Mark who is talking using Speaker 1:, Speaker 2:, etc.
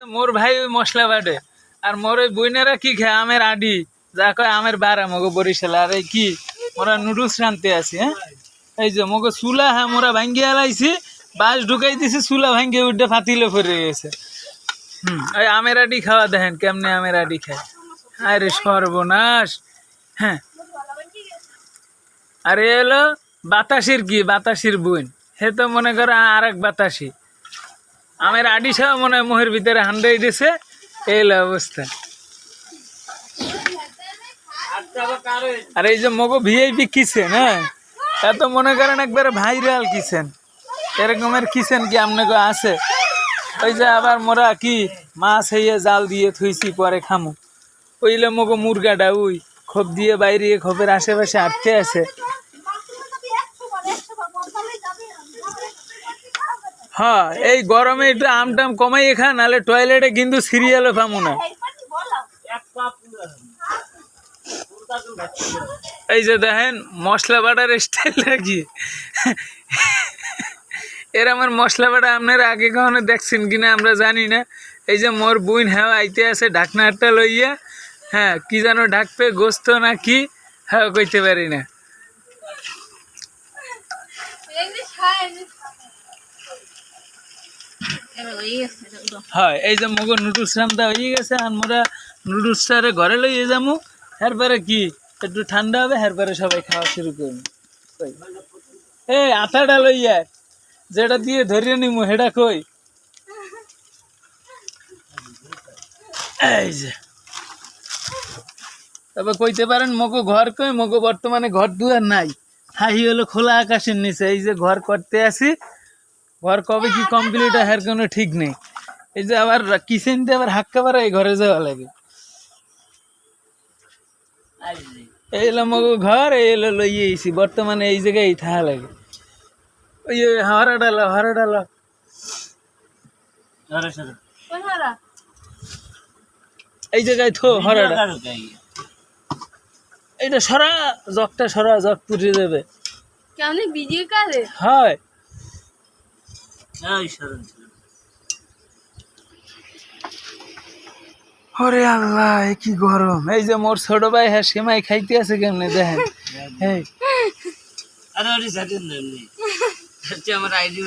Speaker 1: मोर भाई मसला बाटे और मोर बइनेरा की खाए आमेर आडी जा कय आमेर बारा मगो बरिशाल अरे की मोरा नुडल्स रानते आছি হ্যাঁ এই যে মগো চুলা হ্যাঁ মোরা ভাঙ্গিয়া লাইছি বাস ঢুকাই দিছি চুলা ভাঙ্গে উঠে ফাতিলে পড়ে গেছে এই আমের আডি খাওয়া দেখেন কেমনে আমের আডি খায় আরে সর্বনাশ হ্যাঁ আরে এলো বাতাসির কি বাতাসির বইন হে তো মনে করে আরেক বাতাসি আমের আডি সহ মনে হয় মোহের ভিতরে হান্ডাই দিছে এই অবস্থা আর এই যে মগো ভিআইপি কিচেন হ্যাঁ তা তো মনে করেন একবারে ভাইরাল কিচেন এরকমের কিচেন কি আপনাকে আছে ওই যে আবার মোরা কি মাছ হইয়ে জাল দিয়ে থুইছি পরে খামু ওইলে মগো মুরগাটা ওই খোপ দিয়ে বাইরে খোপের আশেপাশে আটকে আছে হ্যাঁ এই গরমে একটু আম টাম কমাইয়ে খা নাহলে টয়লেটে কিন্তু সিরিয়ালও পামু না এই যে দেখেন মশলা বাটার স্টাইল নাকি এর আমার মশলা বাটা আপনারা আগে কখনো দেখছেন কিনা আমরা জানি না এই যে মোর বুইন হ্যাঁ আইতে আছে ঢাকনাটা লইয়া হ্যাঁ কি যেন ঢাকবে গোস্ত না কি হ্যাঁ কইতে পারি না হ্যাঁ এই যে মগো নুডলস রান্না হয়ে গেছে আর মোরা নুডলসটারে ঘরে লইয়ে যাবো এরপরে কি একটু ঠান্ডা হবে এরপরে সবাই খাওয়া শুরু করবো এই আটাটা লইয়া যেটা দিয়ে ধরিয়ে নিমু হেটা কই এই যে তবে কইতে পারেন মগো ঘর কই মগো বর্তমানে ঘর দুয়ার নাই হাই হলো খোলা আকাশের নিচে এই যে ঘর করতে আসি ঘর কবে কি কমপ্লিট হয় এর কোনো ঠিক নেই এই যে আবার কিচেন দিয়ে আবার হাক্কা পারা এই ঘরে যাওয়া লাগে এই এলো মগো ঘর এই এলো লইয়েছি বর্তমানে এই জায়গায় থাকা লাগে ওই হরা ডালো এই জায়গায় থো হরাটা এইটা সরা জগটা সরা জগ পুড়িয়ে দেবে
Speaker 2: কেমন ভিডিও করে
Speaker 1: হয় ওরে আল্লাহ কি গরম এই যে মোর ছোট ভাই হ্যাঁ সেমাই খাইতে আছে কেমনে দেখেন এই
Speaker 3: আরে আমার আইডি